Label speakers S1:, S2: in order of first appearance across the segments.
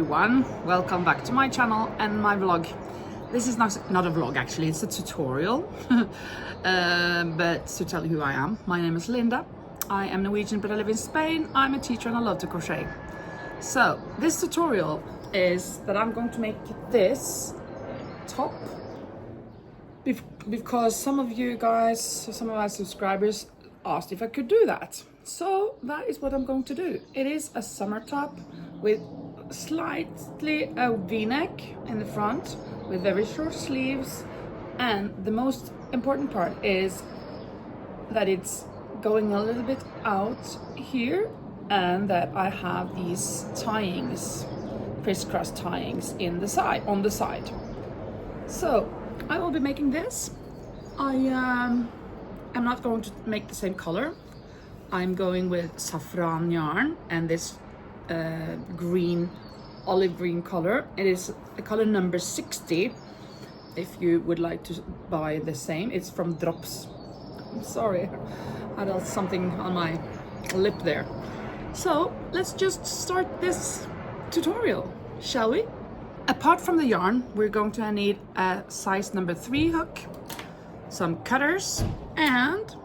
S1: everyone, welcome back to my channel and my vlog. This is not a vlog actually, it's a tutorial but to tell you who I am. My name is Linda. I am Norwegian but I live in Spain. I'm a teacher and I love to crochet. So this tutorial is that I'm going to make this top because some of you guys, some of my subscribers asked if I could do that. So that is what I'm going to do. It is a summer top with slightly a v-neck in the front with very short sleeves, and the most important part is that it's going a little bit out here and that I have these tie-ins, crisscross tie-ins on the side. So I will be making this. I am not going to make the same color. I'm going with saffron yarn and this olive green color. It is a color number 60 if you would like to buy the same. It's from Drops. I'm sorry, I had something on my lip there. So let's just start this tutorial, shall we? Apart from the yarn, we're going to need a size number 3 hook, some cutters, and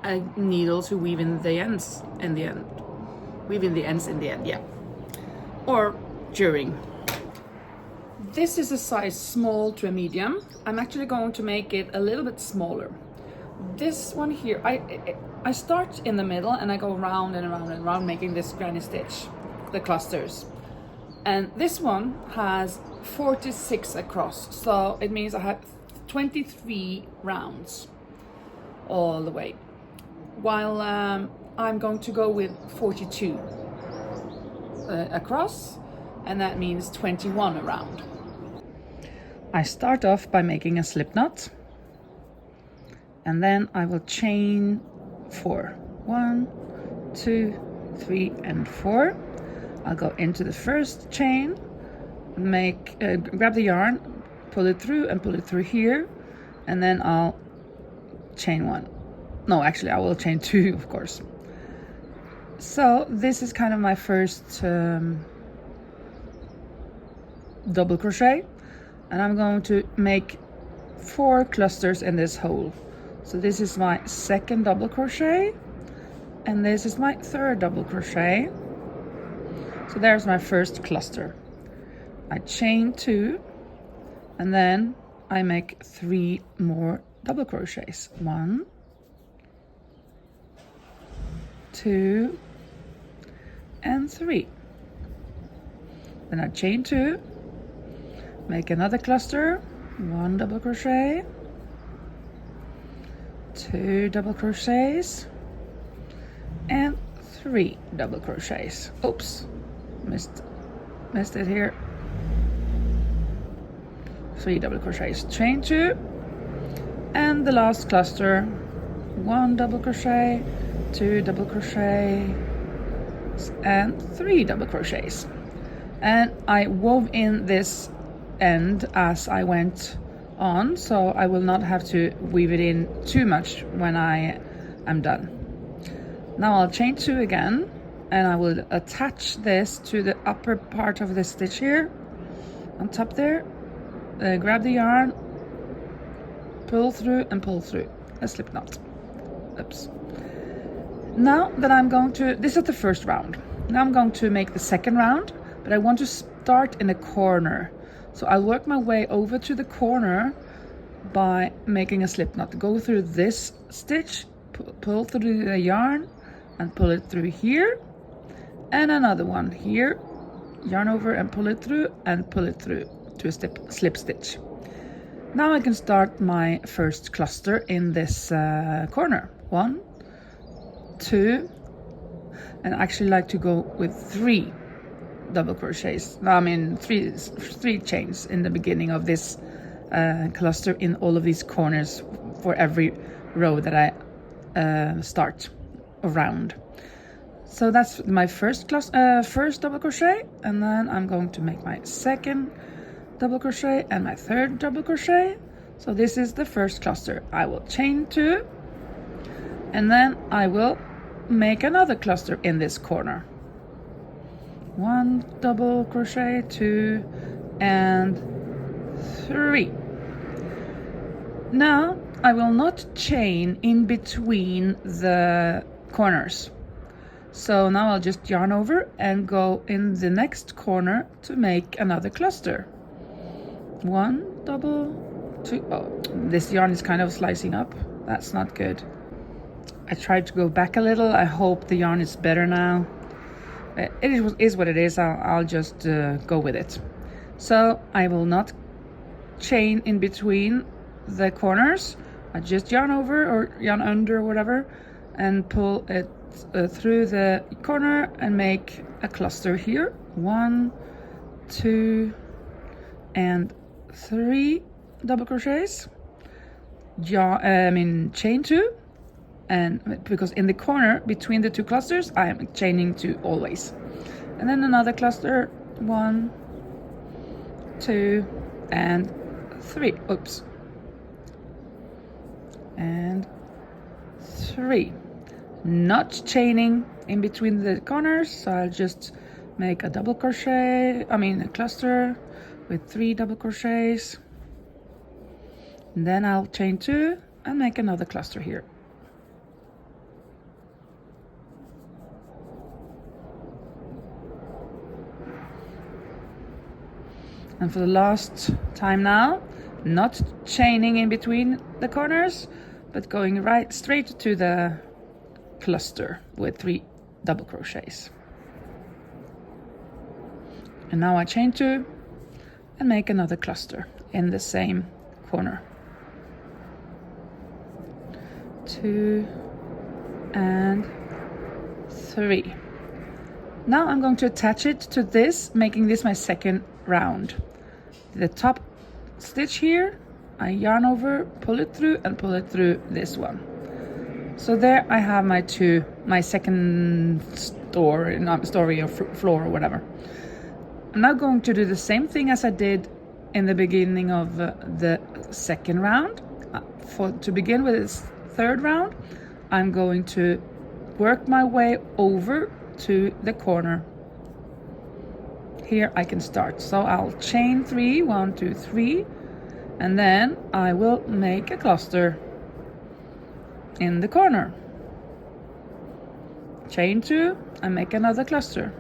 S1: a needle to weave in the ends in the end. Weave in the ends in the end, yeah. Or during. This is a size small to a medium. I'm actually going to make it a little bit smaller. This one here, I start in the middle and I go round and around and around making this granny stitch, the clusters. And this one has 46 across, so it means I have 23 rounds all the way. While I'm going to go with 42 across, and that means 21 around. I start off by making a slip knot, and then I will chain 4. 1, 2, 3, and 4. I'll go into the first chain, grab the yarn, pull it through and pull it through here, and then I'll chain 1. No, actually I will chain 2, of course. So this is kind of my first double crochet, and I'm going to make 4 clusters in this hole. So this is my second double crochet, and this is my third double crochet. So there's my first cluster. I chain 2, and then I make 3 more double crochets. 1, 2, and 3. Then I chain 2, make another cluster, 1 double crochet, 2 double crochets, and 3 double crochets. Oops, missed it here. 3 double crochets, chain 2, and the last cluster, 1 double crochet, 2 double crochet, and 3 double crochets. And I wove in this end as I went on, so I will not have to weave it in too much when I am done. Now I'll chain 2 again, and I will attach this to the upper part of the stitch here on top there. Grab the yarn, pull through and pull through a slip knot. Oops. Now that I'm going to, this is the first round. Now I'm going to make the second round, but I want to start in a corner. So I'll work my way over to the corner by making a slip knot. Go through this stitch, pull through the yarn and pull it through here, and another one here, yarn over and pull it through to a slip stitch. Now I can start my first cluster in this corner. 1, 2, and I actually like to go with 3 double crochets. I mean three chains in the beginning of this cluster in all of these corners for every row that I start around. So that's my first double crochet, and then I'm going to make my second double crochet and my third double crochet. So this is the first cluster. I will chain 2, and then I will make another cluster in this corner. 1 double crochet, 2 and 3. Now I will not chain in between the corners. So now I'll just yarn over and go in the next corner to make another cluster. 1 double, 2. Oh, this yarn is kind of slicing up. That's not good. I tried to go back a little. I hope the yarn is better now. It is what it is. I'll just go with it. So I will not chain in between the corners. I just yarn over or yarn under or whatever and pull it through the corner and make a cluster here. 1, 2 and 3 double crochets. Chain 2, and because in the corner between the 2 clusters I am chaining 2 always, and then another cluster. 1, 2 and 3. Oops. And 3. Not chaining in between the corners, so I'll just make a double crochet, a cluster with 3 double crochets, and then I'll chain 2 and make another cluster here. And for the last time now, not chaining in between the corners, but going right straight to the cluster with 3 double crochets. And now I chain 2 and make another cluster in the same corner. 2 and 3. Now I'm going to attach it to this, making this my second round. The top stitch here, I yarn over, pull it through and pull it through this one. So there I have my second story or floor or whatever. I'm now going to do the same thing as I did in the beginning of the second round. To begin with this third round, I'm going to work my way over to the corner. Here I can start. So I'll chain 3, 1, 2, 3, and then I will make a cluster in the corner. Chain 2 and make another cluster.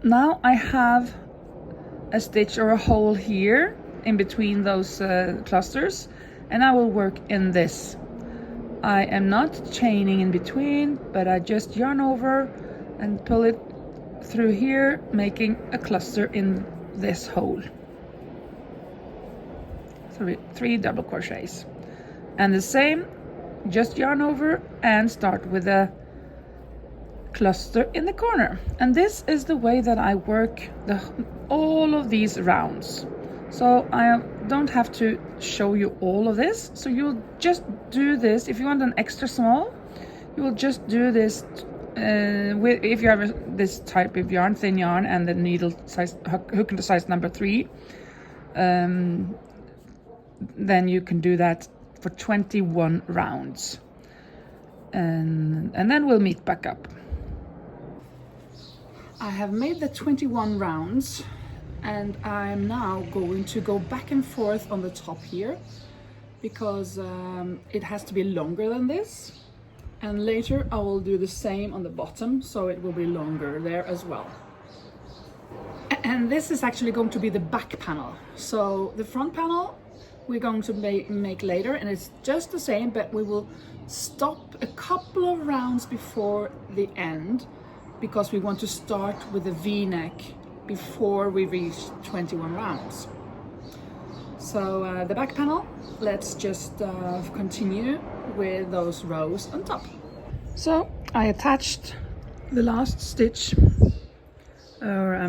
S1: Now I have a stitch or a hole here in between those clusters, and I will work in this. I am not chaining in between, but I just yarn over and pull it through here, making a cluster in this hole. 3 double crochets. And the same, just yarn over and start with a cluster in the corner. And this is the way that I work all of these rounds. So I don't have to show you all of this. So you'll just do this. If you want an extra small, you will just do this if you have this type of yarn, thin yarn, and the needle size hook into size number 3. Then you can do that for 21 rounds. And then we'll meet back up. I have made the 21 rounds, and I'm now going to go back and forth on the top here because it has to be longer than this, and later I will do the same on the bottom, so it will be longer there as well. And this is actually going to be the back panel. So the front panel we're going to make later, and it's just the same, but we will stop a couple of rounds before the end because we want to start with a V-neck before we reach 21 rounds. So the back panel, let's just continue with those rows on top. So I attached the last stitch, I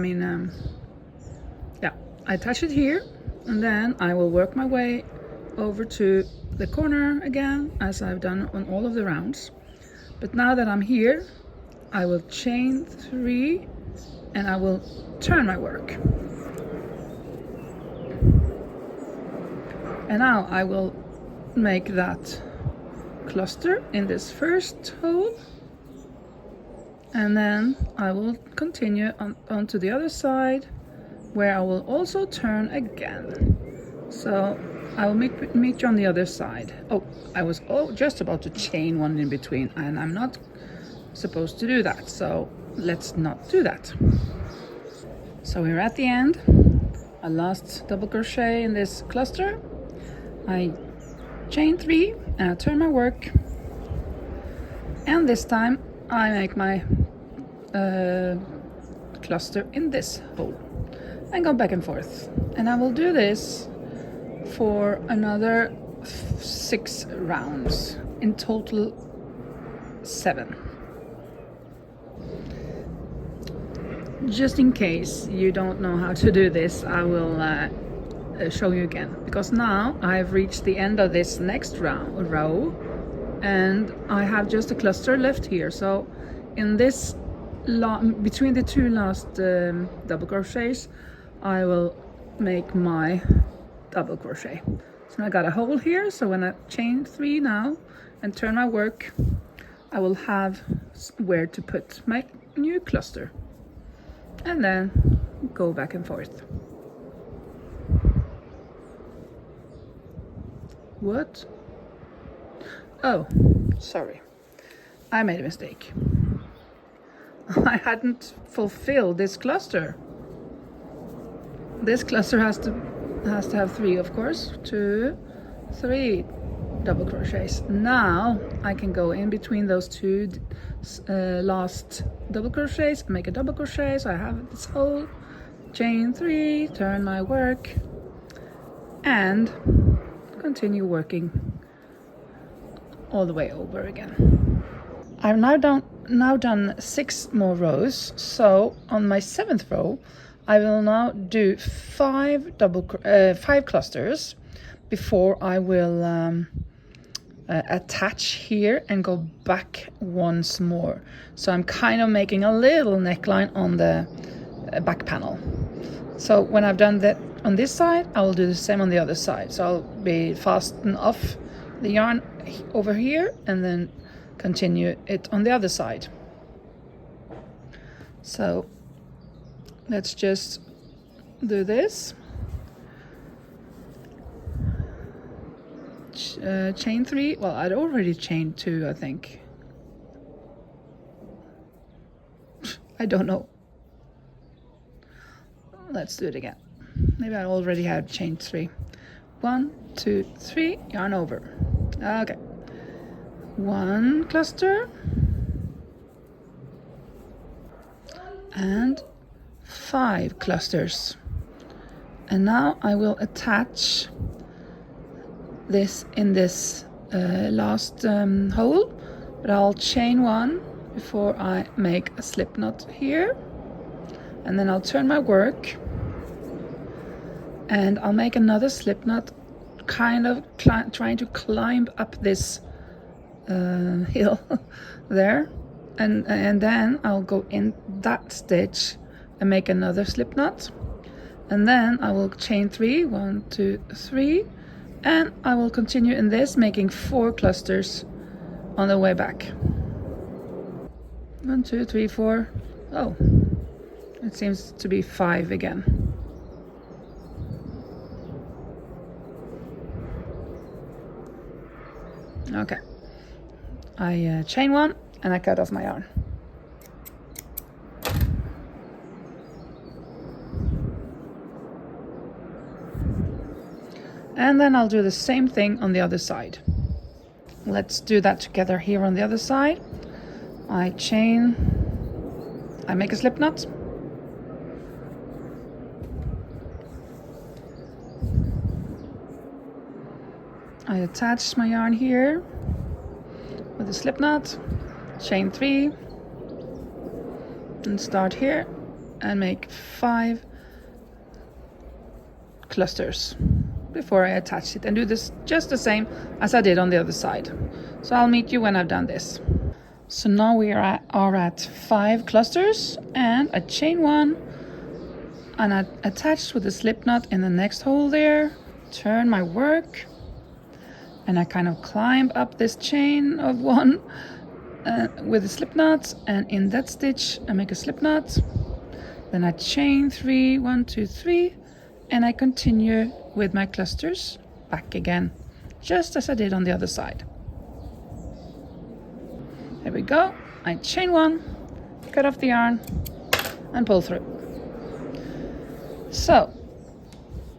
S1: attach it here, and then I will work my way over to the corner again, as I've done on all of the rounds. But now that I'm here, I will chain 3 and I will turn my work. And now I will make that cluster in this first hole, and then I will continue on to the other side, where I will also turn again. So I will meet you on the other side. Oh, I was just about to chain one in between, and I'm not supposed to do that, so let's not do that. So we're at the end. I last double crochet in this cluster. I chain 3 and I turn my work, and this time I make my cluster in this hole and go back and forth, and I will do this for another 6 rounds, in total 7. Just in case you don't know how to do this, I will show you again, because now I've reached the end of this next row and I have just a cluster left here. So in this between the 2 last double crochets, I will make my double crochet. So I got a hole here, so when I chain 3 now and turn my work, I will have where to put my new cluster, and then go back and forth. What? Oh, sorry, I made a mistake. I hadn't fulfilled this cluster. This cluster has to have 3, of course. 2, 3 double crochets. Now I can go in between those 2 last double crochets and make a double crochet. So I have this hole, chain 3, turn my work, and continue working all the way over again. I've now done 6 more rows, so on my 7th row I will now do 5 clusters before I will attach here and go back once more. So I'm kind of making a little neckline on the back panel. So when I've done that on this side, I will do the same on the other side. So I'll be fasten off the yarn over here and then continue it on the other side. So let's just do this. Chain 3. Well, I'd already chained 2, I think. I don't know. Let's do it again. Maybe I already had chained 3. 1, 2, 3, yarn over. Okay. 1 cluster and 5 clusters. And now I will attach this in this last hole, but I'll chain 1 before I make a slip knot here, and then I'll turn my work and I'll make another slip knot, kind of trying to climb up this hill there, and then I'll go in that stitch and make another slip knot, and then I will chain 3, 1, 2, 3, and I will continue in this, making 4 clusters on the way back. 1, 2, 3, 4. Oh, it seems to be 5 again. Okay, I chain 1 and I cut off my yarn. And then I'll do the same thing on the other side. Let's do that together here on the other side. I chain, I make a slip knot. I attach my yarn here with a slip knot, chain 3, and start here and make 5 clusters before I attach it, and do this just the same as I did on the other side. So I'll meet you when I've done this. So now we are at 5 clusters, and I chain 1 and I attach with a slip knot in the next hole there, turn my work, and I kind of climb up this chain of one with a slip knot, and in that stitch I make a slip knot. Then I chain 3, 1, 2, 3, and I continue with my clusters back again, just as I did on the other side. There we go. I chain 1, cut off the yarn, and pull through. So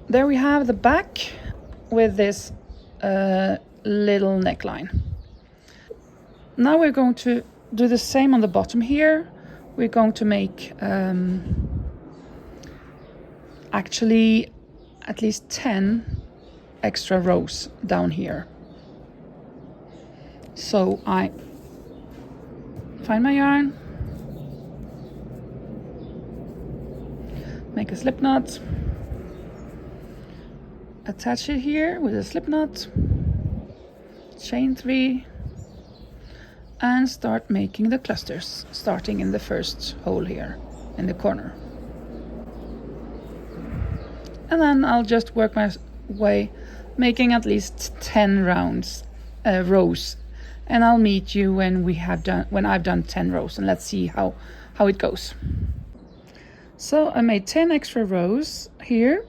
S1: there we have the back with this little neckline. Now we're going to do the same on the bottom here. We're going to make actually at least 10 extra rows down here. So I find my yarn, make a slip knot, attach it here with a slip knot, chain 3, and start making the clusters, starting in the first hole here in the corner. And then I'll just work my way, making at least 10 rows, and I'll meet you when I've done 10 rows, and let's see how it goes. So I made 10 extra rows here,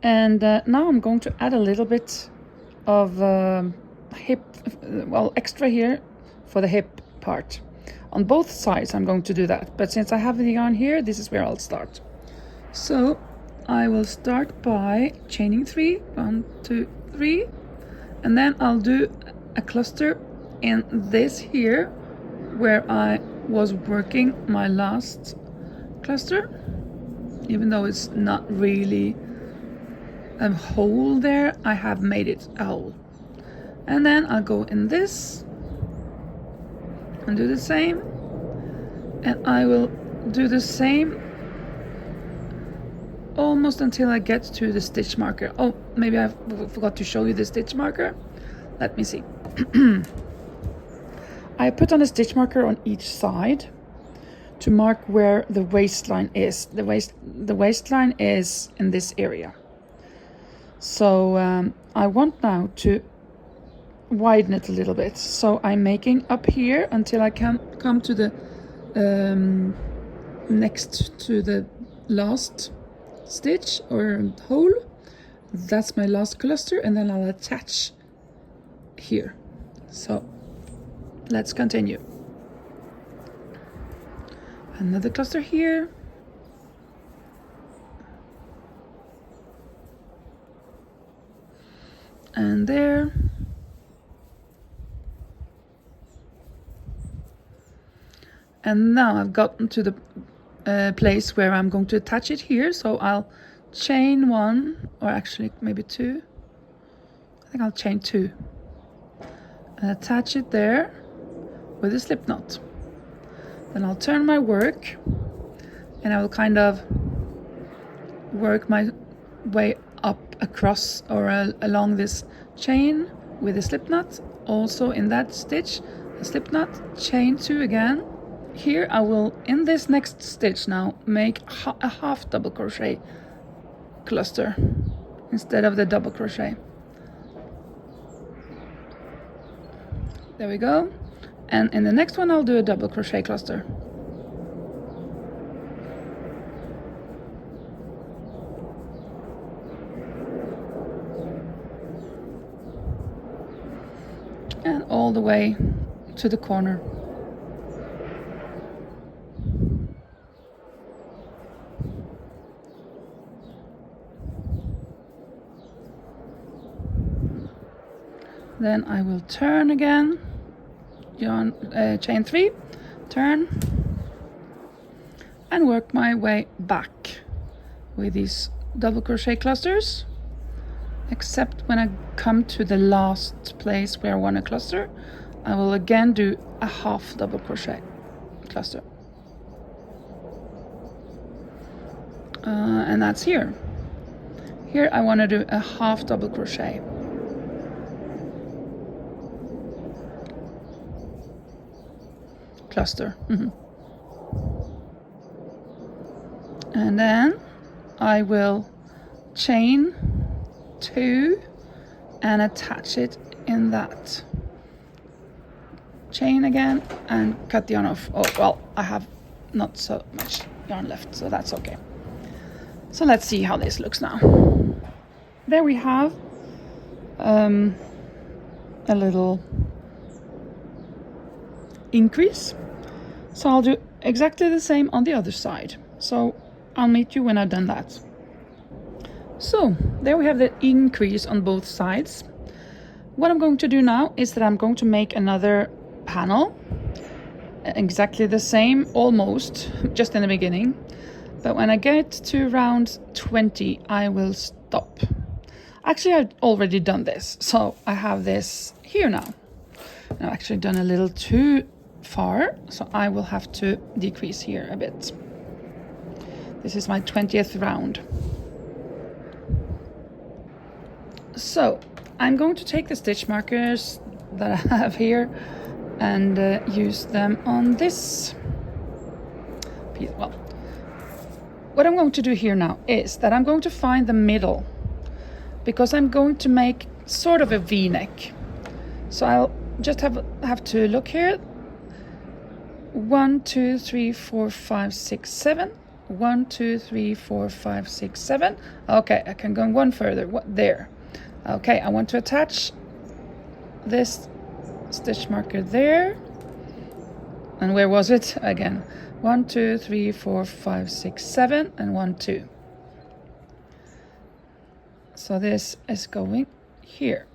S1: and now I'm going to add a little bit of extra here for the hip part. On both sides I'm going to do that, but since I have the yarn here, this is where I'll start. So I will start by chaining 3, 1, 2, 3, and then I'll do a cluster in this here where I was working my last cluster, even though it's not really a hole there, I have made it a hole. And then I'll go in this and do the same, and I will do the same almost until I get to the stitch marker. Oh, maybe I forgot to show you the stitch marker. Let me see. I put on a stitch marker on each side to mark where the waistline is. The waistline is in this area. So I want now to widen it a little bit. So I'm making up here until I can come to the next to the last stitch or hole. That's my last cluster, and then I'll attach here. So let's continue. Another cluster here. And there. And now I've gotten to the place where I'm going to attach it here. So I'll chain 1, or actually maybe 2. I think I'll chain 2. And attach it there with a slip knot. Then I'll turn my work, and I will kind of work my way up across or along this chain with a slip knot. Also in that stitch, a slip knot, chain 2 again. Here I will, in this next stitch now, make a half double crochet cluster instead of the double crochet. There we go. And in the next one I'll do a double crochet cluster. And all the way to the corner. Then I will turn again, chain 3, turn, and work my way back with these double crochet clusters, except when I come to the last place where I want to cluster, I will again do a half double crochet cluster. And that's here. Here I want to do a half double crochet. Cluster. And then I will chain 2 and attach it in that. Chain again and cut the yarn off. Oh, well, I have not so much yarn left, so that's okay. So let's see how this looks now. There we have a little increase. So I'll do exactly the same on the other side. So I'll meet you when I've done that. So there we have the increase on both sides. What I'm going to do now is that I'm going to make another panel, exactly the same, almost, just in the beginning. But when I get to round 20, I will stop. Actually, I've already done this, so I have this here now. I've actually done a little too far, so I will have to decrease here a bit. This is my 20th round. So I'm going to take the stitch markers that I have here and use them on this piece. Well, what I'm going to do here now is that I'm going to find the middle, because I'm going to make sort of a V-neck. So I'll just have to look here. 1, 2, 3, 4, 5, 6, 7. 1, 2, 3, 4, 5, 6, 7. Okay, I can go one further. What there? Okay, I want to attach this stitch marker there. And where was it? Again, 1, 2, 3, 4, 5, 6, 7, and 1, 2. So this is going here.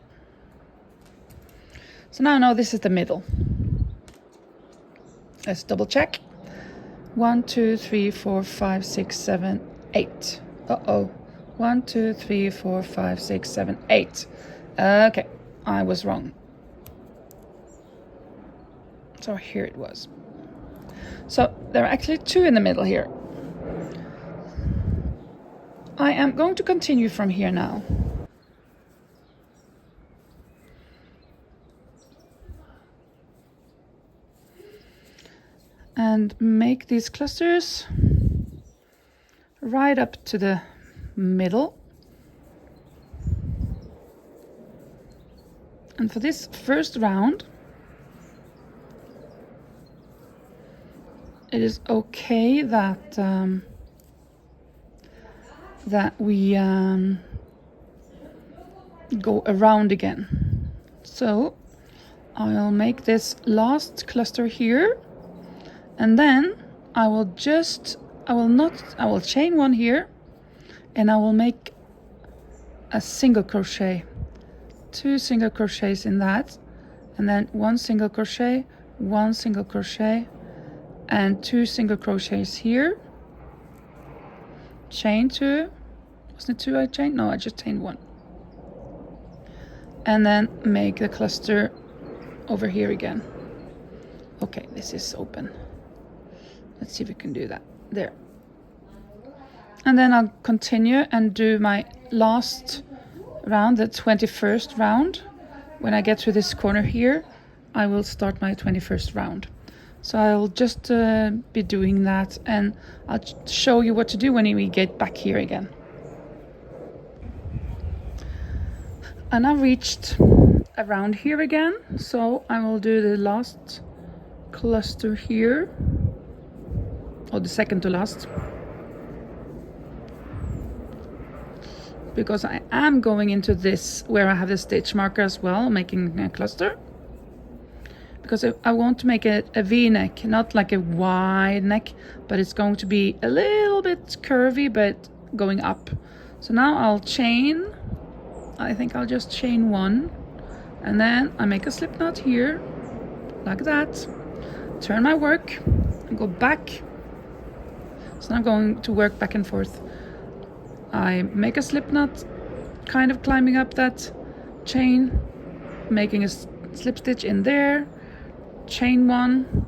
S1: So now I know this is the middle. Let's double check. 1, 2, 3, 4, 5, 6, 7, 8. Uh-oh. 1, 2, 3, 4, 5, 6, 7, 8. Okay, I was wrong. So here it was. So there are actually 2 in the middle here. I am going to continue from here now. And make these clusters right up to the middle. And for this first round, it is okay that we go around again. So I'll make this last cluster here, and then I will chain 1 here, and I will make a single crochet, 2 single crochets in that, and then 1 single crochet, 1 single crochet, and 2 single crochets here. Chain 2. Wasn't it 2 I chained? No, I just chained 1. And then make the cluster over here again. Okay, this is open. Let's see if we can do that. There. And then I'll continue and do my last round, the 21st round. When I get to this corner here, I will start my 21st round. So I'll just be doing that, and I'll show you what to do when we get back here again. And I've reached around here again, so I will do the last cluster here, or the second to last, because I am going into this where I have the stitch marker as well, making a cluster, because I want to make a V-neck, not like a wide neck, but it's going to be a little bit curvy but going up. So now I'll chain, I think I'll just chain 1, and then I make a slip knot here like that, turn my work and go back. So now I'm going to work back and forth. I make a slip knot, kind of climbing up that chain, making a slip stitch in there, chain 1,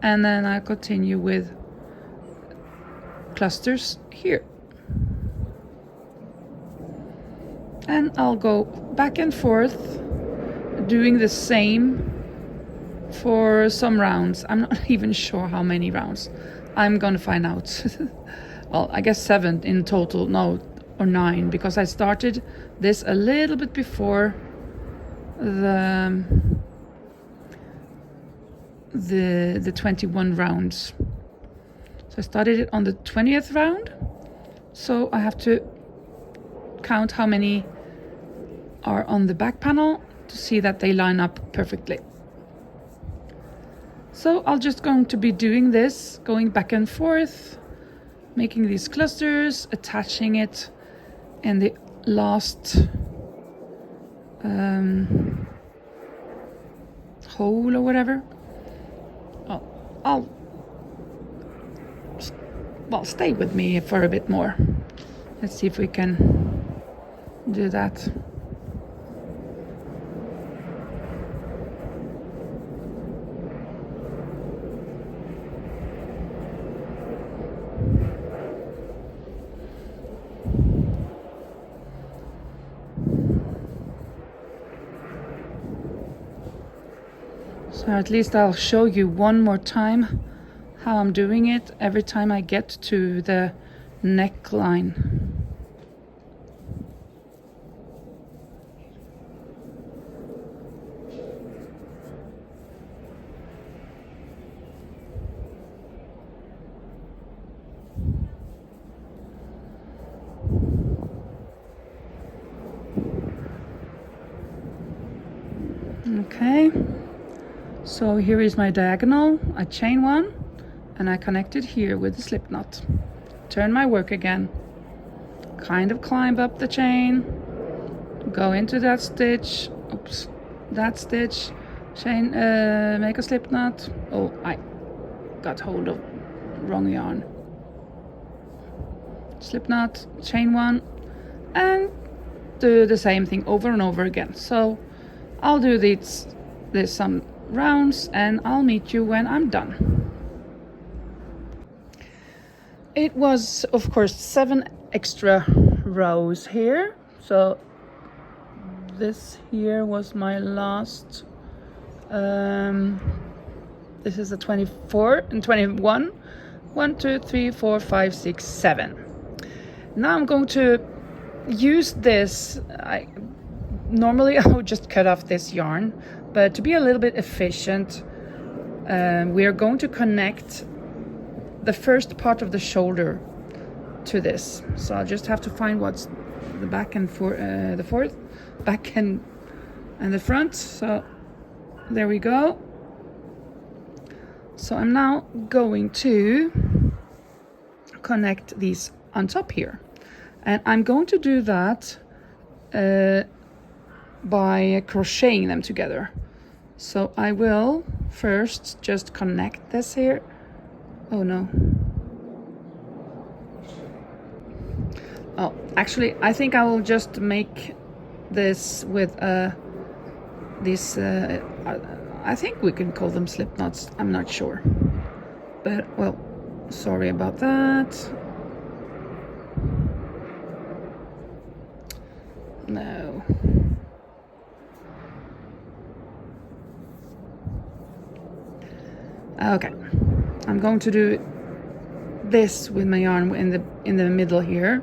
S1: and then I continue with clusters here. And I'll go back and forth doing the same for some rounds. I'm not even sure how many rounds. I'm gonna find out. Well, I guess 7 in total. No, or 9, because I started this a little bit before the 21 rounds. So I started it on the 20th round, so I have to count how many are on the back panel to see that they line up perfectly. So I'll just going to be doing this, going back and forth, making these clusters, attaching it in the last hole or whatever. Well, stay with me for a bit more. Let's see if we can do that. So at least I'll show you one more time how I'm doing it every time I get to the neckline. Okay, so here is my diagonal. I chain one and I connect it here with the slip knot. Turn my work again, kind of climb up the chain, go into that stitch, oops, that stitch, chain, make a slip knot. Oh, I got hold of wrong yarn. Slip knot, chain one, and do the same thing over and over again. So I'll do this some rounds and I'll meet you when I'm done. It was, of course, 7 extra rows here. So this here was my last, this is the 24 and 21. 1, 2, 3, 4, 5, 6, 7. Now I'm going to use this. Normally I would just cut off this yarn, but to be a little bit efficient, we are going to connect the first part of the shoulder to this. So I'll just have to find what's the back and the fourth, back and the front. So there we go. So I'm now going to connect these on top here, and I'm going to do that by crocheting them together. So I will first just connect this here. Oh no. Oh, actually, I think I will just make this with these. I think we can call them slip knots. I'm not sure, but well, sorry about that. No. Okay, I'm going to do this with my yarn in the middle here,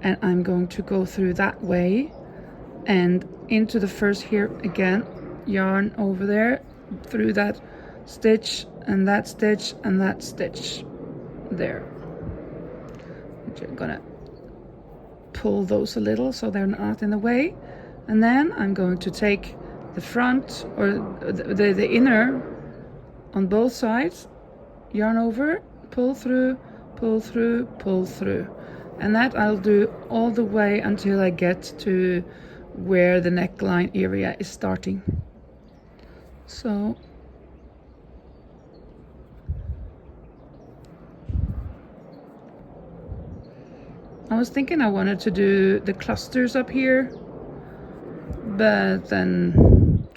S1: and I'm going to go through that way and into the first here again, yarn over there through that stitch and that stitch and that stitch there. I'm gonna pull those a little so they're not in the way, and then I'm going to take the front or the inner on both sides, yarn over, pull through, pull through, pull through, and that I'll do all the way until I get to where the neckline area is starting. So I was thinking I wanted to do the clusters up here, but then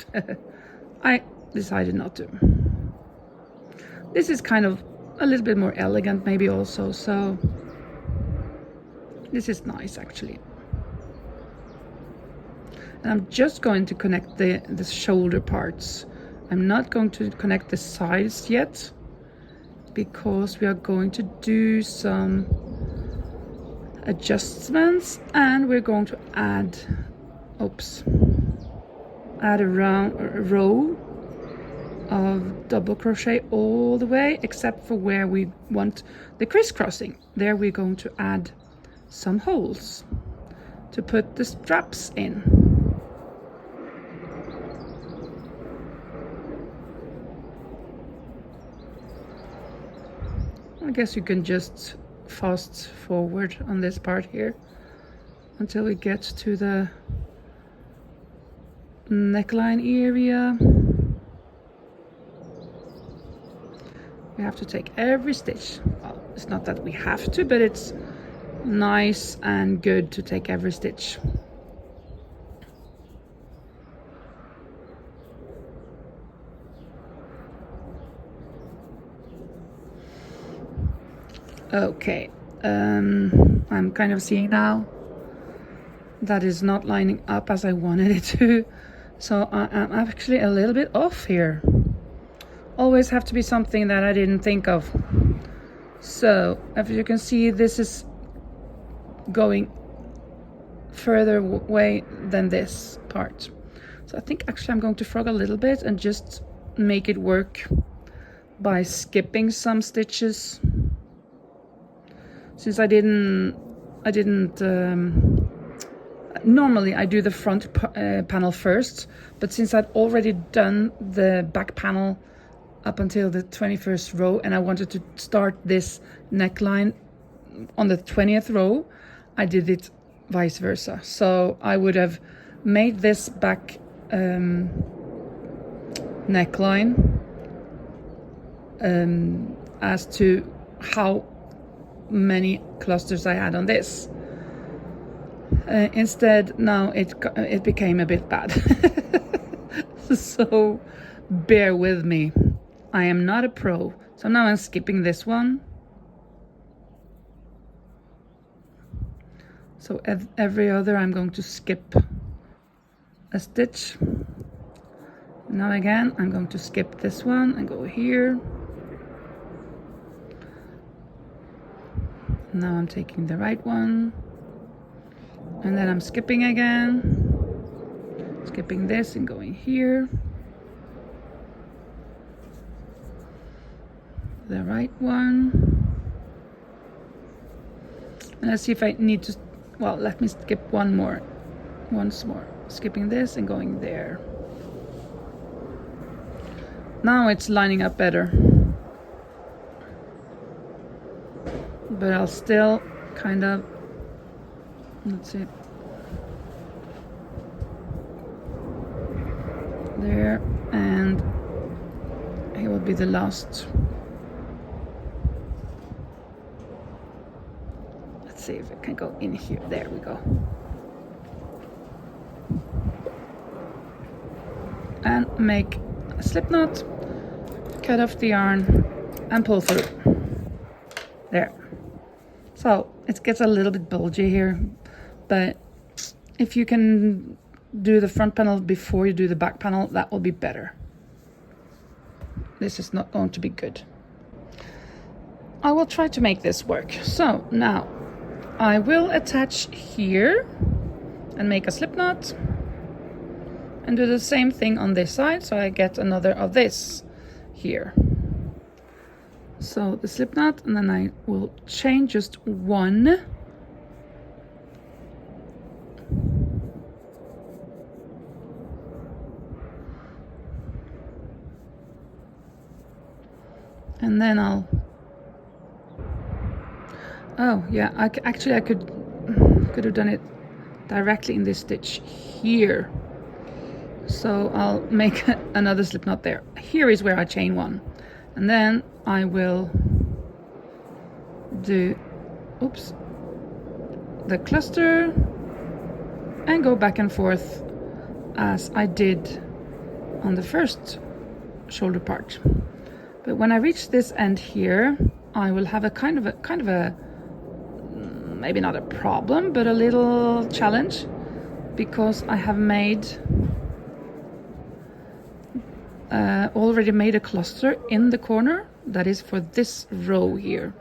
S1: I decided not to. This is kind of a little bit more elegant maybe also, so this is nice actually. And I'm just going to connect the shoulder parts. I'm not going to connect the sides yet, because we are going to do some adjustments, and we're going to add a row of double crochet all the way, except for where we want the crisscrossing. There we're going to add some holes to put the straps in. I guess you can just fast forward on this part here until we get to the neckline area. We have to take every stitch. Well, it's not that we have to, but it's nice and good to take every stitch. Okay, I'm kind of seeing now that is not lining up as I wanted it to, so I'm actually a little bit off here. Always have to be something that I didn't think of. So as you can see, this is going further away than this part. So I think actually I'm going to frog a little bit and just make it work by skipping some stitches. Since I didn't normally I do the front panel first, but since I'd already done the back panel up until the 21st row and I wanted to start this neckline on the 20th row, I did it vice versa. So I would have made this back neckline as to how many clusters I had on this. Instead, now it became a bit bad. So bear with me. I am not a pro. So now I'm skipping this one. So every other I'm going to skip a stitch. Now again I'm going to skip this one and go here. Now I'm taking the right one, and then I'm skipping again, skipping this and going here, the right one, and let's see if I need to, well, let me skip once more, skipping this and going there. Now it's lining up better. But I'll still kind of, let's see, there, and here will be the last. Let's see if I can go in here. There we go. And make a slip knot, cut off the yarn, and pull through. There. So it gets a little bit bulgy here, but if you can do the front panel before you do the back panel, that will be better. This is not going to be good. I will try to make this work. So now I will attach here and make a slip knot and do the same thing on this side, so I get another of this here. So the slip knot, and then I will chain just one, and then I'll, oh yeah, I could have done it directly in this stitch here. So I'll make another slip knot there. Here is where I chain one, and then I will do, the cluster and go back and forth as I did on the first shoulder part. But when I reach this end here, I will have a kind of a maybe not a problem, but a little challenge, because I have already made a cluster in the corner that is for this row here,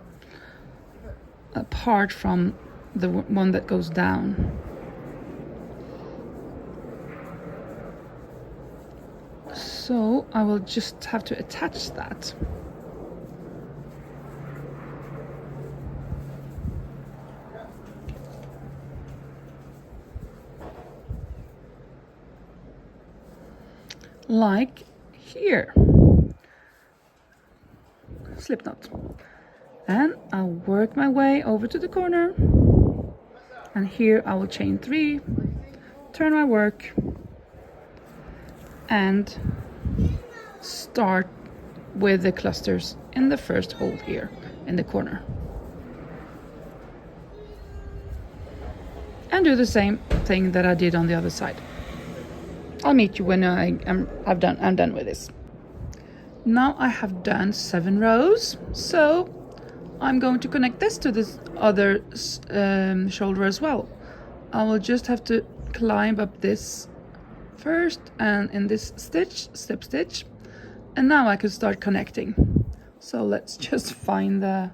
S1: apart from the one that goes down. So I will just have to attach that. Like here. Slip knot. And I'll work my way over to the corner. And here I will chain 3, turn my work, and start with the clusters in the first hole here in the corner. And do the same thing that I did on the other side. I'll meet you when I'm done with this. Now I have done 7 rows, so I'm going to connect this to this other shoulder as well. I will just have to climb up this first and in this stitch, slip stitch, and now I can start connecting. So let's just find the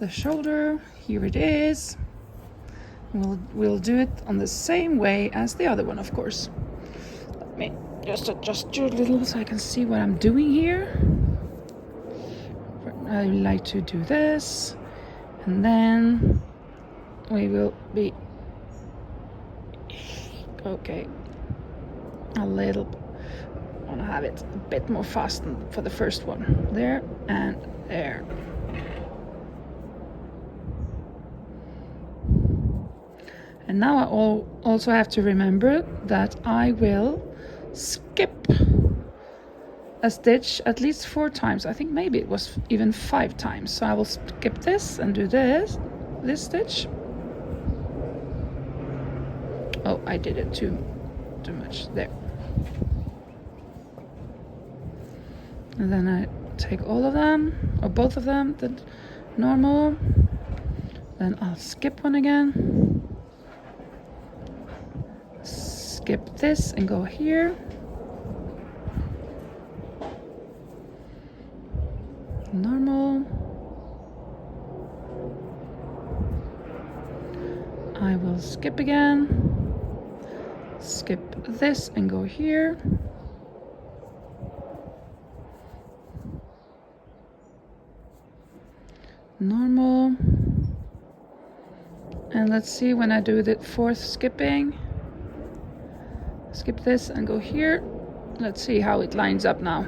S1: shoulder. Here it is. We'll do it on the same way as the other one, of course. Let me just adjust you a little so I can see what I'm doing here. I like to do this, and then we will be okay. I want to have it a bit more fastened for the first one. There and there. And now I also have to remember that I will skip a stitch at least 4 times. I think maybe it was even 5 times. So I will skip this and do this stitch. Oh, I did it too much there. And then I take all of them, or both of them, the normal. Then I'll skip one again. Skip this and go here. Normal. I will skip again. Skip this and go here. Normal. And let's see when I do the 4th skipping. Skip this and go here. Let's see how it lines up now.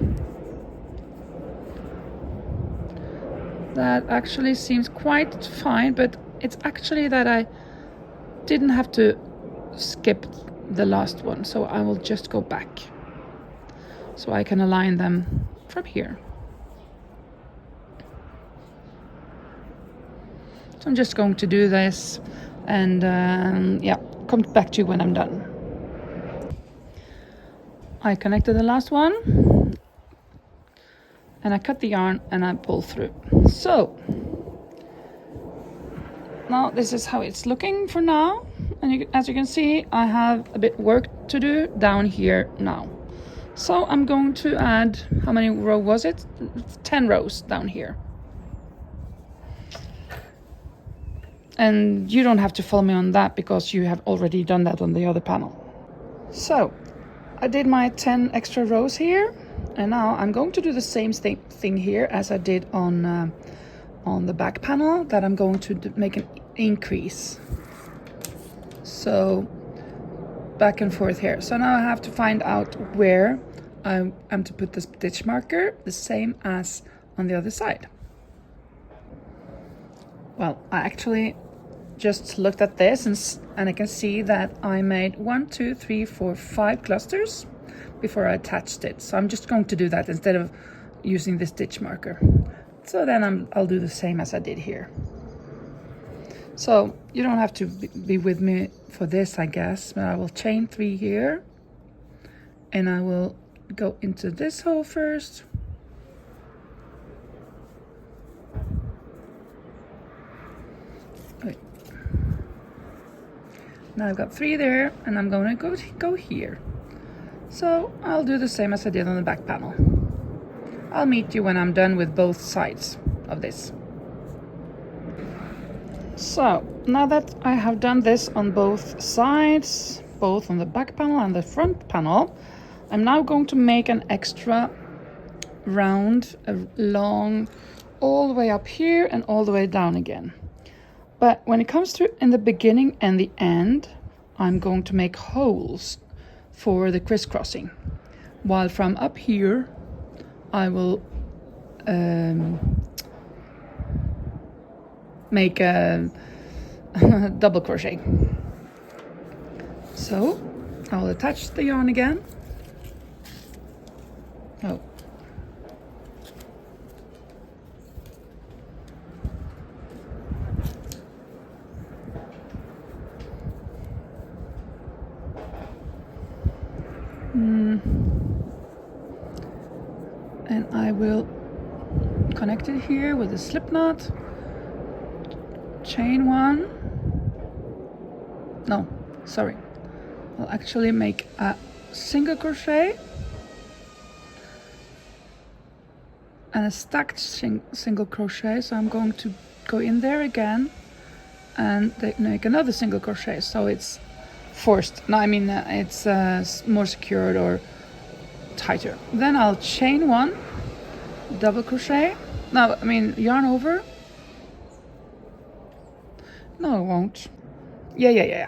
S1: That actually seems quite fine, but it's actually that I didn't have to skip the last one, so I will just go back so I can align them from here. So I'm just going to do this and come back to you when I'm done. I connected the last one and I cut the yarn and I pull through. So now this is how it's looking for now, and as you can see, I have a bit work to do down here now. So I'm going to add, how many rows was it? 10 rows down here. And you don't have to follow me on that because you have already done that on the other panel. So I did my 10 extra rows here, and now I'm going to do the same thing here as I did on the back panel, that I'm going to make an increase. So back and forth here. So now I have to find out where I am to put the stitch marker, the same as on the other side. Well, I actually just looked at this and I can see that I made 1, 2, 3, 4, 5 clusters before I attached it. So I'm just going to do that instead of using the stitch marker. So then I'll do the same as I did here. So you don't have to be with me for this, I guess, but I will chain 3 here, and I will go into this hole first. Wait. Now I've got 3 there, and I'm going to go here. So I'll do the same as I did on the back panel. I'll meet you when I'm done with both sides of this. So now that I have done this on both sides, both on the back panel and the front panel, I'm now going to make an extra round, long, all the way up here and all the way down again. But when it comes to in the beginning and the end, I'm going to make holes for the crisscrossing, while from up here I will make a double crochet. So I will attach the yarn again. Oh. And I will connect it here with a slip knot, chain one. No, sorry. I'll actually make a single crochet and a stacked single crochet. So I'm going to go in there again and make another single crochet. So it's forced. No, I mean it's more secured or tighter. Then I'll chain one, double crochet. No, I mean yarn over. No, it won't. Yeah.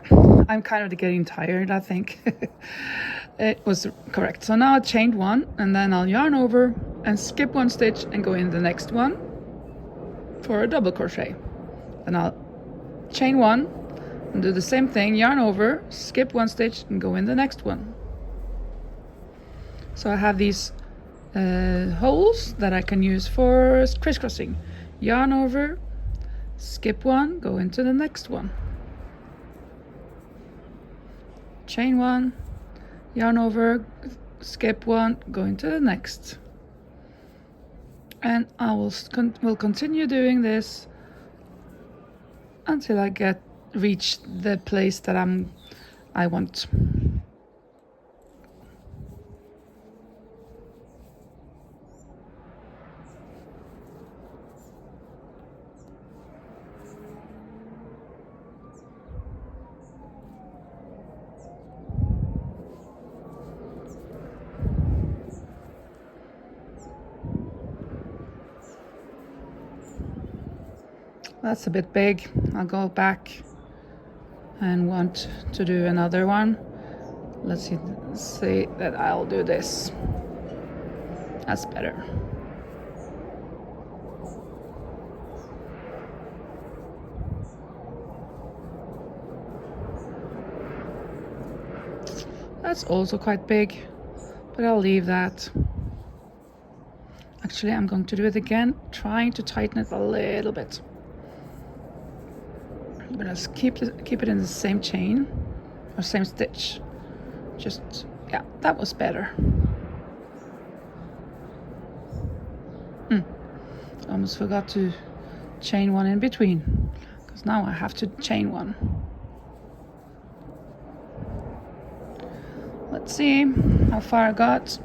S1: I'm kind of getting tired, I think. It was correct. So now I chained one, and then I'll yarn over and skip one stitch and go in the next one for a double crochet. Then I'll chain one and do the same thing, yarn over, skip one stitch and go in the next one. So I have these holes that I can use for crisscrossing. Yarn over, skip one, go into the next one. Chain one, yarn over, skip one, go into the next. And I will continue doing this until I reach the place that I want. That's a bit big. I'll go back and want to do another one. Let's see that I'll do this. That's better. That's also quite big, but I'll leave that. Actually, I'm going to do it again, trying to tighten it a little bit. But let's keep it in the same chain or same stitch. Just, yeah, that was better. Almost forgot to chain one in between, because now I have to chain one. Let's see how far I got.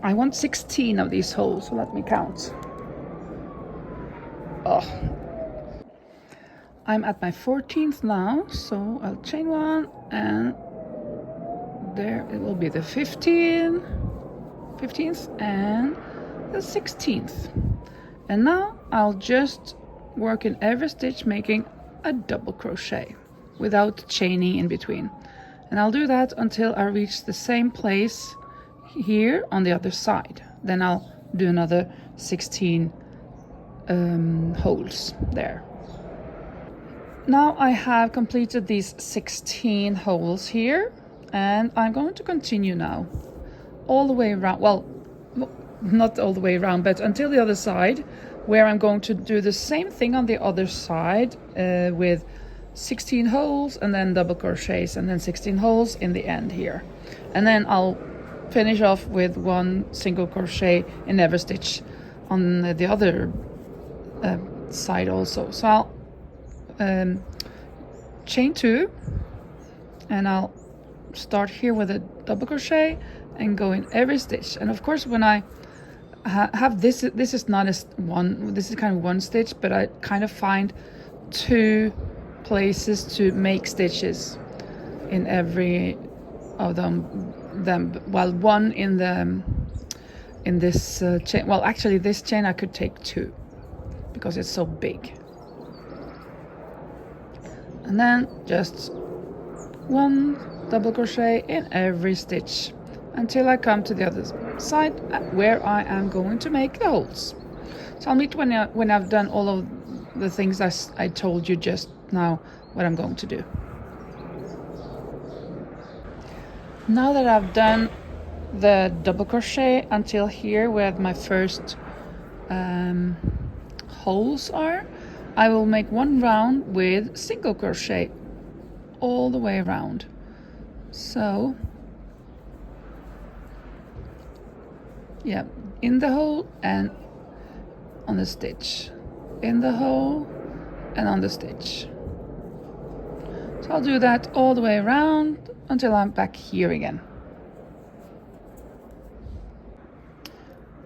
S1: I want 16 of these holes, so let me count. Oh, I'm at my 14th now, so I'll chain one, and there it will be the 15th and the 16th. And now I'll just work in every stitch making a double crochet without chaining in between. And I'll do that until I reach the same place here on the other side. Then I'll do another 16 holes there. Now I have completed these 16 holes here, and I'm going to continue now all the way around. Well, not all the way around, but until the other side, where I'm going to do the same thing on the other side with 16 holes and then double crochets and then 16 holes in the end here. And then I'll finish off with one single crochet in every stitch on the other side also. So I'll chain two, and I'll start here with a double crochet and go in every stitch. And of course, when I have this. This is not one. This is kind of one stitch, but I kind of find two places to make stitches in every of them. While one in this chain. Well, actually, this chain I could take two because it's so big. And then just 1 double crochet in every stitch until I come to the other side where I am going to make the holes. So I'll meet when I've done all of the things I told you just now what I'm going to do. Now that I've done the double crochet until here where my first holes are, I will make 1 round with single crochet all the way around. So yeah, in the hole and on the stitch, in the hole and on the stitch. So I'll do that all the way around until I'm back here again.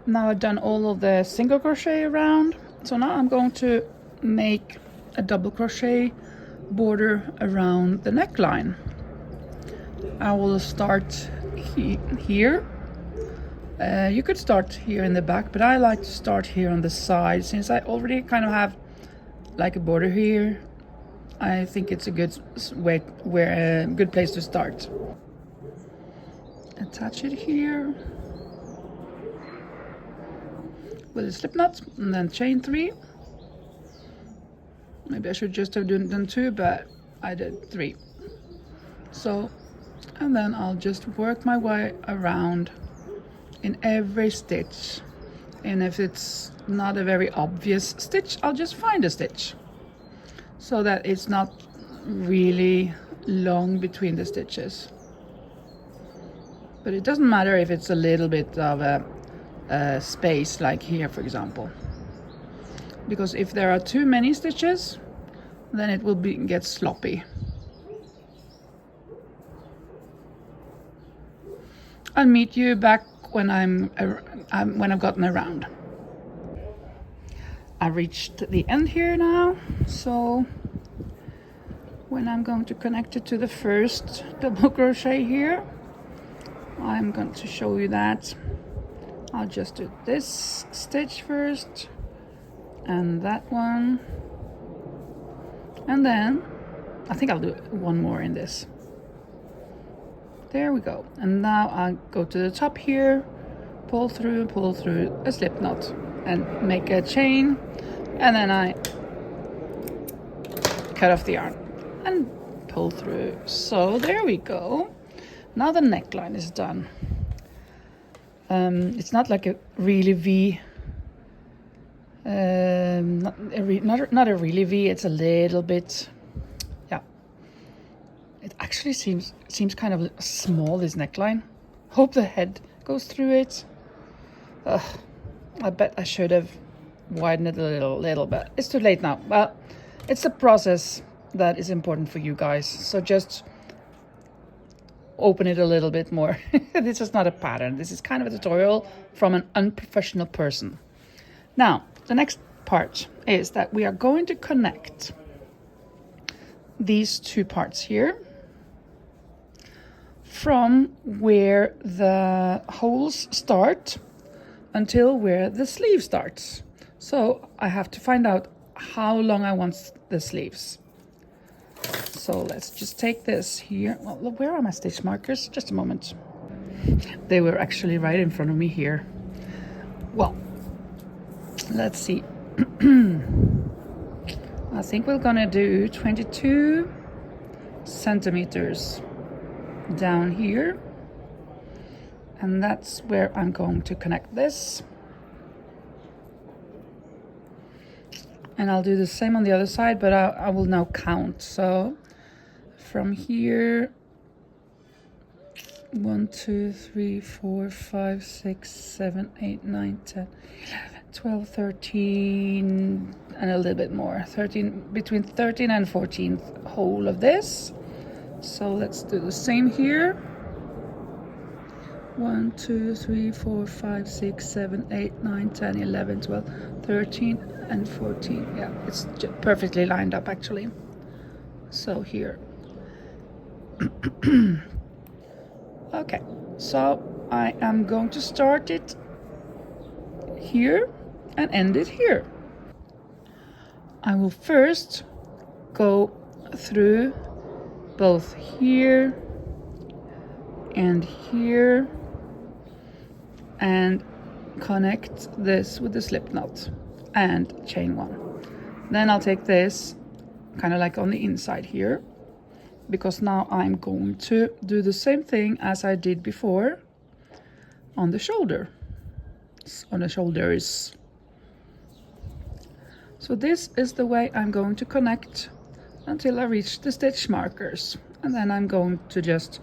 S1: Now I've done all of the single crochet around, so now I'm going to make a double crochet border around the neckline. I will start here. You could start here in the back, but I like to start here on the side since I already kind of have like a border here. I think it's a good good place to start. Attach it here with a slip knot and then chain 3. Maybe I should just have done 2, but I did 3. So, and then I'll just work my way around in every stitch. And if it's not a very obvious stitch, I'll just find a stitch so that it's not really long between the stitches. But it doesn't matter if it's a little bit of a space like here, for example, because if there are too many stitches, then it will get sloppy. I'll meet you back when I've gotten around. I reached the end here now, so when I'm going to connect it to the first double crochet here, I'm going to show you that. I'll just do this stitch first and that one, and then I think I'll do one more in this. There we go. And now I go to the top here, pull through a slip knot and make a chain, and then I cut off the yarn and pull through. So there we go. Now the neckline is done. It's not like a really V, not a really V. It's a little bit, yeah. It actually seems kind of small, this neckline. Hope the head goes through it. I bet I should have widened it a little bit. It's too late now. Well, it's the process that is important for you guys. So just open it a little bit more. This is not a pattern. This is kind of a tutorial from an unprofessional person. Now, the next part is that we are going to connect these two parts here from where the holes start until where the sleeve starts. So I have to find out how long I want the sleeves. So let's just take this here. Well, where are my stitch markers? Just a moment. They were actually right in front of me here. Well, let's see. I think we're gonna do 22 centimeters down here. And that's where I'm going to connect this. And I'll do the same on the other side, but I will now count. So from here, 1, 2, 3, 4, 5, 6, 7, 8, 9, 10, 11, 12, 13, and a little bit more. 13, between 13 and 14th hole of this. So let's do the same here. 1, 2, 3, 4, 5, 6, 7, 8, 9, 10, 11, 12, 13, and 14. Yeah, it's perfectly lined up actually. So here. Okay, so I am going to start it here and end it here. I will first go through both here and here and connect this with the slip knot and chain one. Then I'll take this kind of like on the inside here, because now I'm going to do the same thing as I did before on the shoulders. So this is the way I'm going to connect until I reach the stitch markers, and then I'm going to just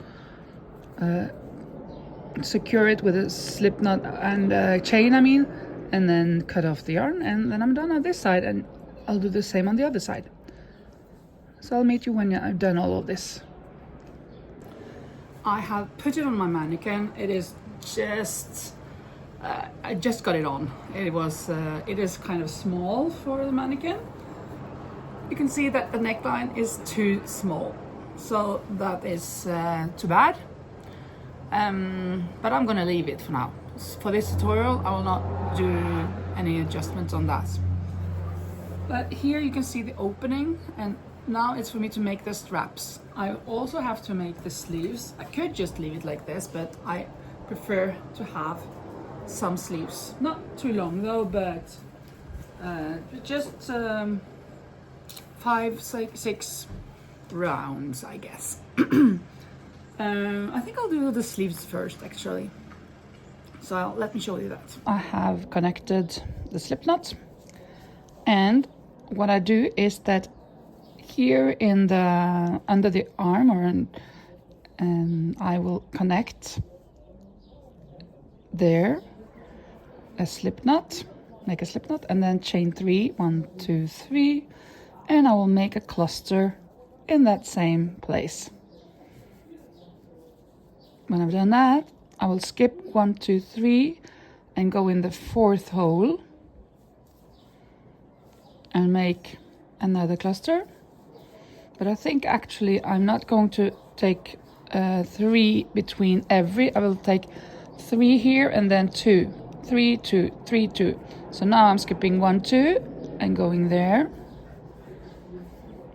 S1: secure it with a slip knot and chain, and then cut off the yarn, and then I'm done on this side, and I'll do the same on the other side. So I'll meet you when I've done all of this. I have put it on my mannequin. It is just I just got it on. It is kind of small for the mannequin. You can see that the neckline is too small, so that is too bad. But I'm gonna leave it for now. For this tutorial, I will not do any adjustments on that. But here you can see the opening, and now it's for me to make the straps. I also have to make the sleeves. I could just leave it like this, but I prefer to have some sleeves. Not too long though, but just 5, 6 rounds, I guess. I think I'll do the sleeves first actually. So let me show you that. I have connected the slip knot, and what I do is that here in the under the arm, I will connect there a slip knot, make a slip knot, and then chain 3, 1, 2, 3, and I will make a cluster in that same place. When I've done that, I will skip 1, 2, 3 and go in the 4th hole and make another cluster. But I think actually I'm not going to take 3 between every. I will take 3 here and then 2, 3, 2, 3, 2. So now I'm skipping 1, 2 and going there,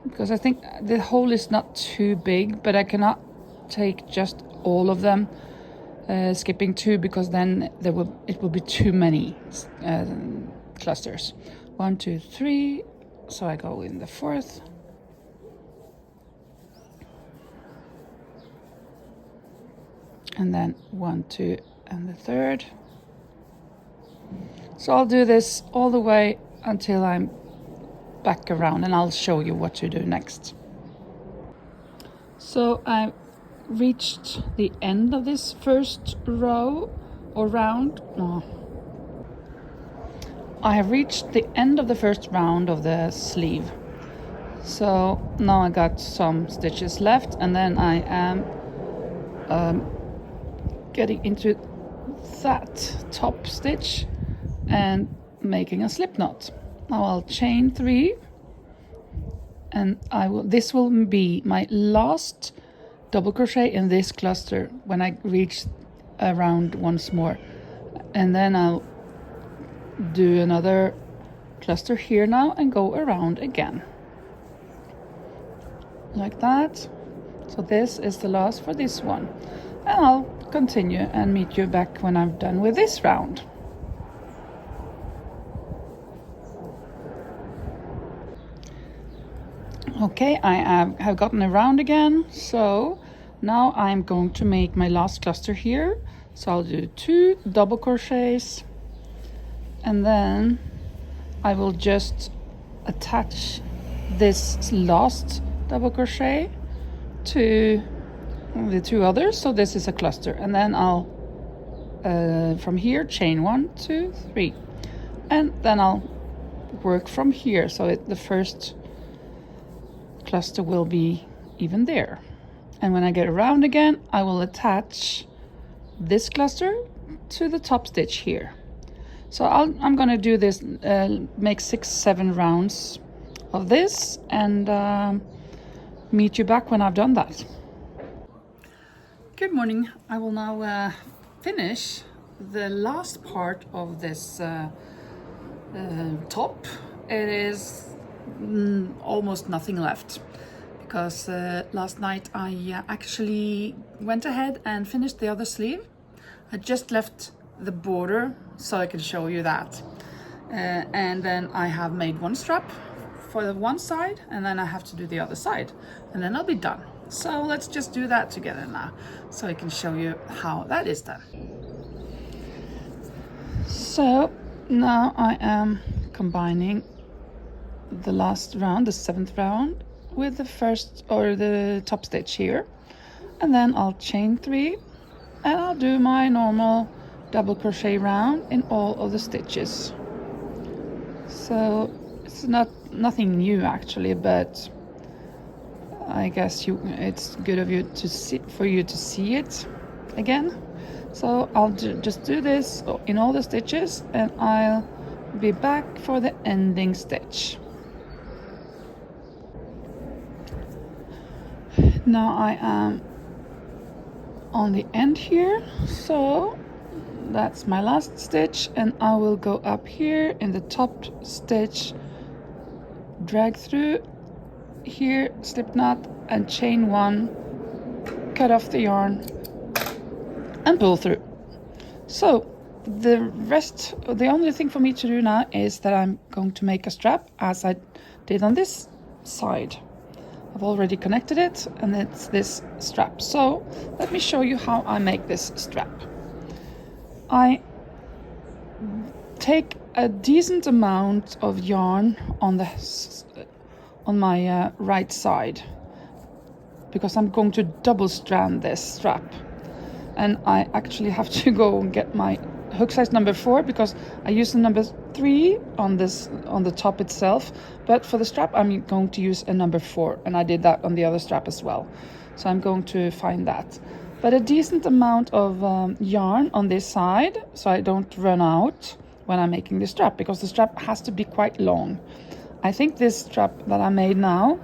S1: because I think the hole is not too big, but I cannot take just all of them, skipping 2, because then it will be too many clusters. 1, 2, 3. So I go in the 4th. And then 1, 2, and the 3rd. So I'll do this all the way until I'm back around, and I'll show you what to do next. So I reached the end of this first row or round. Oh. I have reached the end of the first round of the sleeve. So now I got some stitches left, and then I am getting into that top stitch and making a slip knot. Now I'll chain 3, and this will be my last double crochet in this cluster when I reach around once more, and then I'll do another cluster here now and go around again like that. So this is the last for this one, and I'll continue and meet you back when I'm done with this round. Okay, I have gotten around again, so now I'm going to make my last cluster here. So I'll do 2 double crochets, and then I will just attach this last double crochet to the 2 others, so this is a cluster, and then I'll from here chain 1, 2, 3, and then I'll work from here, so the first cluster will be even there. And when I get around again, I will attach this cluster to the top stitch here. So I'm gonna do this, make 6-7 rounds of this, and meet you back when I've done that. Good morning. I will now finish the last part of this top. It is almost nothing left, because last night I actually went ahead and finished the other sleeve. I just left the border so I can show you that, and then I have made one strap for the one side, and then I have to do the other side, and then I'll be done. So let's just do that together now, so I can show you how that is done. So now I am combining the last round, the 7th round, with the first or the top stitch here, and then I'll chain 3 and I'll do my normal double crochet round in all of the stitches. So it's nothing new actually, but I guess it's good of you to for you to see it again. So I'll just do this in all the stitches, and I'll be back for the ending stitch. Now I am on the end here, so that's my last stitch, and I will go up here in the top stitch, drag through here, slip knot and chain 1, cut off the yarn and pull through. So the only thing for me to do now is that I'm going to make a strap as I did on this side. I've already connected it, and it's this strap. So let me show you how I make this strap. I take a decent amount of yarn on my right side, because I'm going to double strand this strap, and I actually have to go and get my hook size number 4, because I use the number 3 on the top itself, but for the strap I'm going to use a number 4, and I did that on the other strap as well. So I'm going to find that, but a decent amount of yarn on this side, so I don't run out when I'm making the strap, because the strap has to be quite long. I think this strap that I made now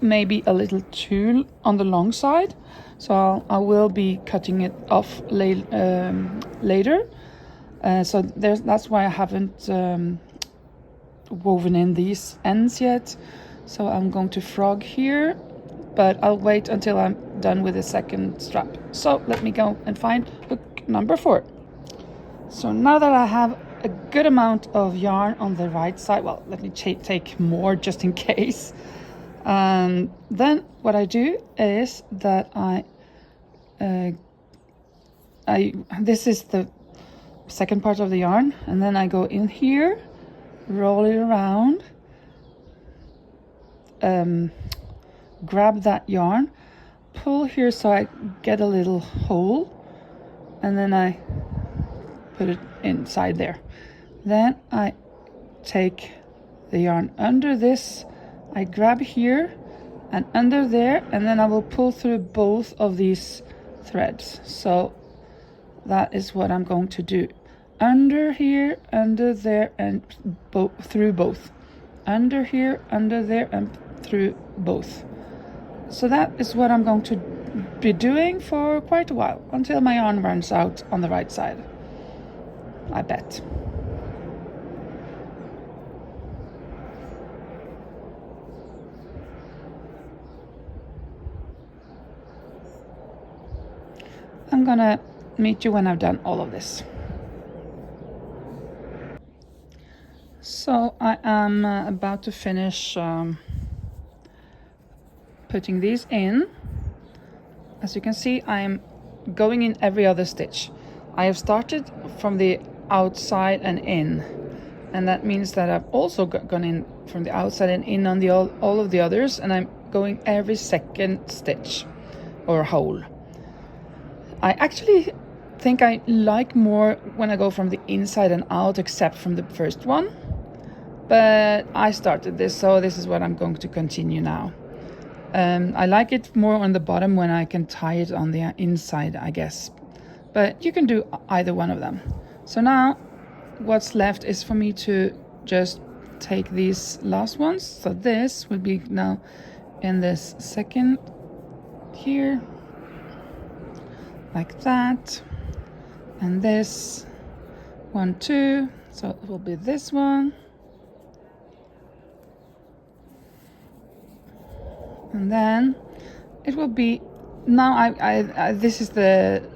S1: may be a little too on the long side, so I will be cutting it off later. So that's why I haven't woven in these ends yet. So I'm going to frog here, but I'll wait until I'm done with the second strap. So let me go and find hook number 4. So now that I have a good amount of yarn on the right side, well, let me take more just in case. Then what I do is that this is the second part of the yarn, and then I go in here, roll it around, grab that yarn, pull here so I get a little hole, and then I put it inside there. Then I take the yarn under this, I grab here and under there, and then I will pull through both of these threads. So that is what I'm going to do. Under here, under there, and through both. Under here, under there, and through both. So that is what I'm going to be doing for quite a while, until my yarn runs out on the right side, I bet. I'm gonna meet you when I've done all of this. So I am about to finish putting these in. As you can see, I'm going in every other stitch. I have started from the outside and in, and that means that I've also gone in from the outside and in on all of the others, and I'm going every second stitch or hole. I actually think I like more when I go from the inside and out, except from the first one. But I started this, so this is what I'm going to continue now. I like it more on the bottom when I can tie it on the inside, I guess. but you can do either one of them. So now what's left is for me to just take these last ones. So this will be now in this second here, like that, and this 1, 2, so it will be this one, and then it will be now I this is the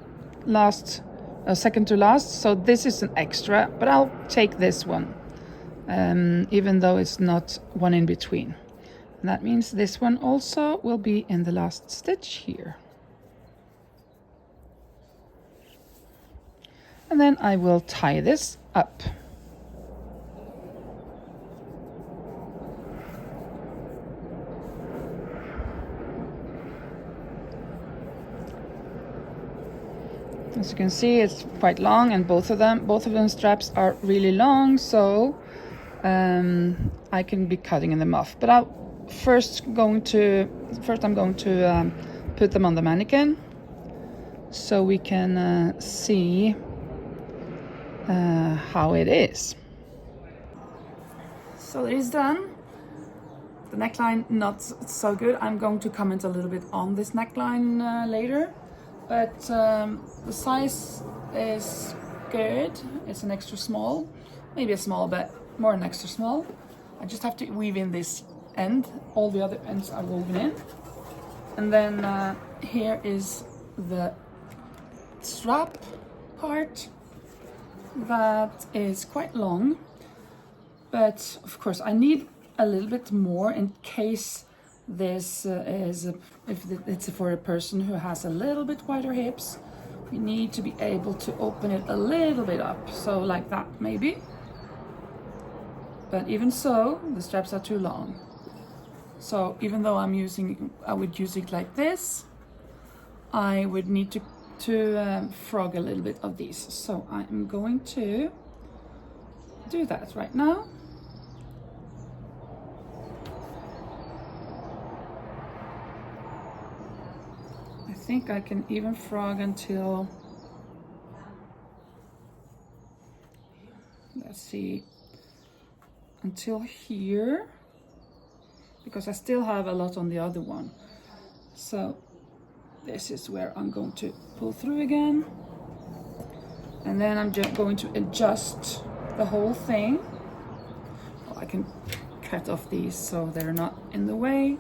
S1: last second to last, so this is an extra, but I'll take this one, even though it's not one in between. And that means this one also will be in the last stitch here. And then I will tie this up. As you can see, it's quite long, and both of them straps are really long, so I can be cutting them off. But first I'm going to put them on the mannequin so we can see how it is. So it is done. The neckline not so good. I'm going to comment a little bit on this neckline later, but the size is good. It's an extra small, maybe a small, but more an extra small. I just have to weave in this end. All the other ends are woven in. And then here is the strap part that is quite long, but of course I need a little bit more in case this if it's for a person who has a little bit wider hips. We need to be able to open it a little bit up, so like that maybe. But even so, the straps are too long. So even though I would use it like this, I would need to frog a little bit of these. So I'm going to do that right now. I think I can even frog until, let's see, until here, because I still have a lot on the other one. So this is where I'm going to pull through again, and then I'm just going to adjust the whole thing. Well, I can cut off these so they're not in the way,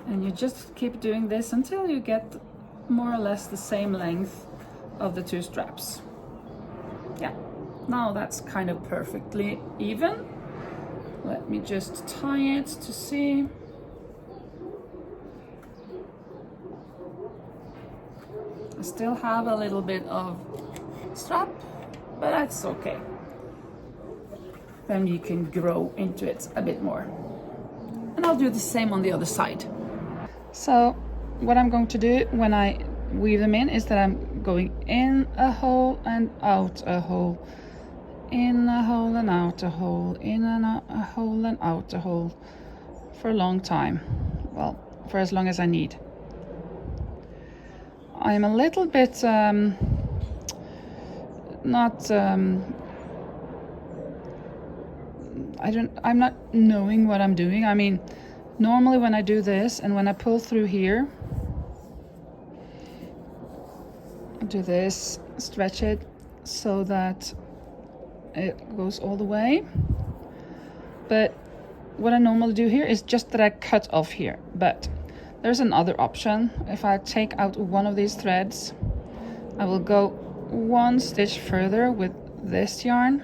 S1: and you just keep doing this until you get more or less the same length of the two straps. Yeah, now that's kind of perfectly even. Let me just tie it to see. I still have a little bit of strap, but that's okay. Then you can grow into it a bit more. And I'll do the same on the other side. So what I'm going to do when I weave them in is that I'm going in a hole and out a hole, in a hole and out a hole, in and out a hole and out a hole, for a long time. Well, for as long as I need. I'm a little bit not I'm not knowing what I'm doing. I mean, normally when I do this and when I pull through here, I do this, stretch it so that it goes all the way. But what I normally do here is just that I cut off here, but there's another option. If I take out one of these threads, I will go one stitch further with this yarn.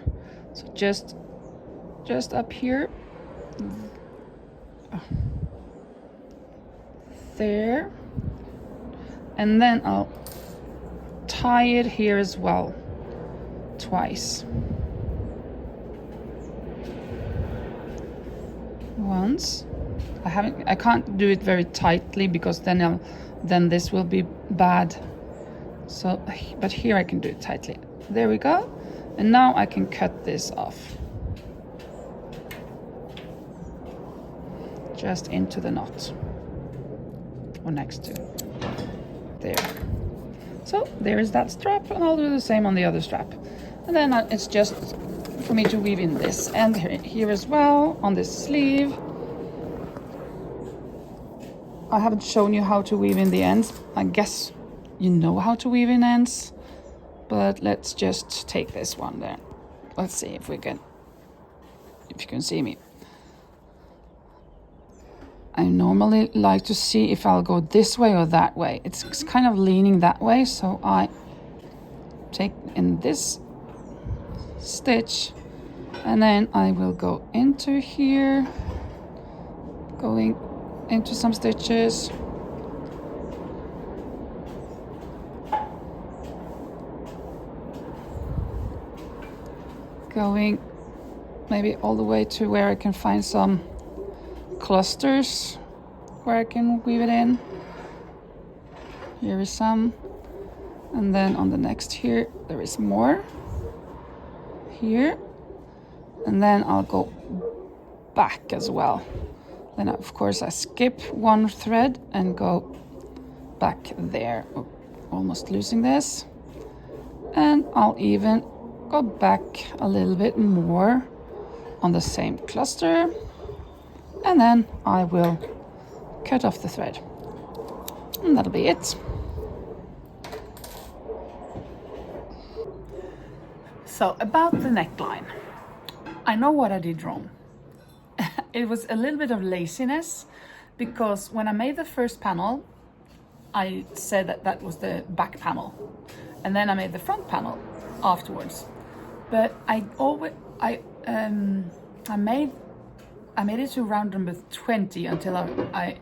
S1: So just up here, there, and then I'll tie it here as well, twice. Once. I can't do it very tightly because then this will be bad. So, but here I can do it tightly. There we go. And now I can cut this off. Just into the knot. Or next to. There. So there is that strap, and I'll do the same on the other strap. And then it's just for me to weave in this end here as well on this sleeve. I haven't shown you how to weave in the ends. I guess you know how to weave in ends, but let's just take this one there. Let's see if you can see me. I normally like to see if I'll go this way or that way. It's kind of leaning that way, so I take in this stitch, and then I will go into here, going into some stitches, going maybe all the way to where I can find some clusters where I can weave it in. Here is some, and then on the next here there is more here, and then I'll go back as well. Then of course I skip one thread and go back there. Oh, almost losing this, and I'll even go back a little bit more on the same cluster, and then I will cut off the thread, and that'll be it. So about the neckline, I know what I did wrong. It was a little bit of laziness, because when I made the first panel, I said that that was the back panel, and then I made the front panel afterwards. But I made it to round number 20 until I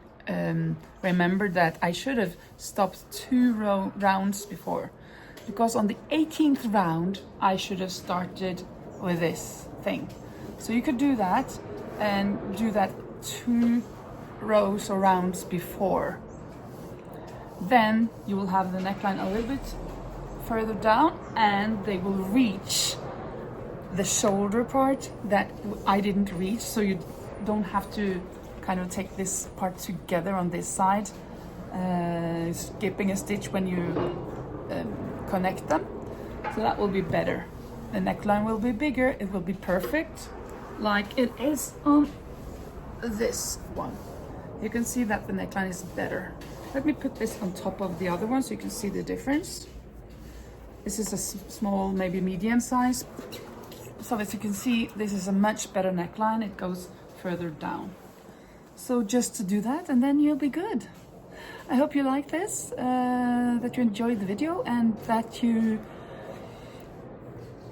S1: remembered that I should have stopped 2 rounds before, because on the 18th round I should have started with this thing. So you could do that and do that 2 rows or rounds before. Then you will have the neckline a little bit further down, and they will reach the shoulder part that I didn't reach, so you don't have to kind of take this part together on this side, skipping a stitch when you connect them. So that will be better. The neckline will be bigger, it will be perfect like it is on this one. You can see that the neckline is better. Let me put this on top of the other one so you can see the difference. This is a small, maybe medium size. So as you can see, this is a much better neckline. It goes further down. So just to do that, and then you'll be good. I hope you like this, that you enjoyed the video, and that you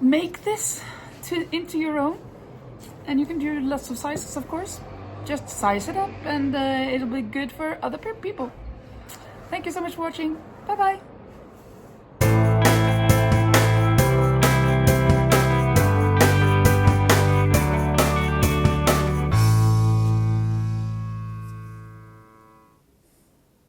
S1: make this into your own. And you can do lots of sizes, of course. Just size it up, and it'll be good for other people. Thank you so much for watching. Bye bye.